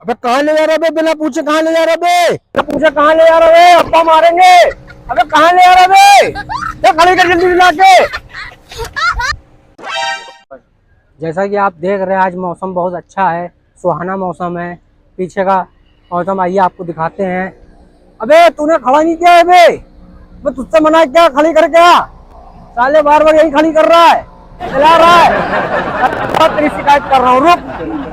अबे कहाँ ले जा रहे बे? बिना पूछे कहाँ ले जा रहे बे? बिना पूछे कहाँ ले जा रहे? अब्बा मारेंगे। अबे कहाँ ले जा रहे बे? तो खड़ी कर जल्दी ला के। जैसा कि आप देख रहे हैं आज मौसम बहुत अच्छा है, सुहाना मौसम है। पीछे का मौसम आइए आपको दिखाते हैं। अबे तूने खड़ा नहीं किया है बे? मैं तुझसे मना क्या खड़ी कर क्या? साले बार बार यही खड़ी कर रहा है, चला रहा है। अब तेरी शिकायत कर रहा हूँ, रुक।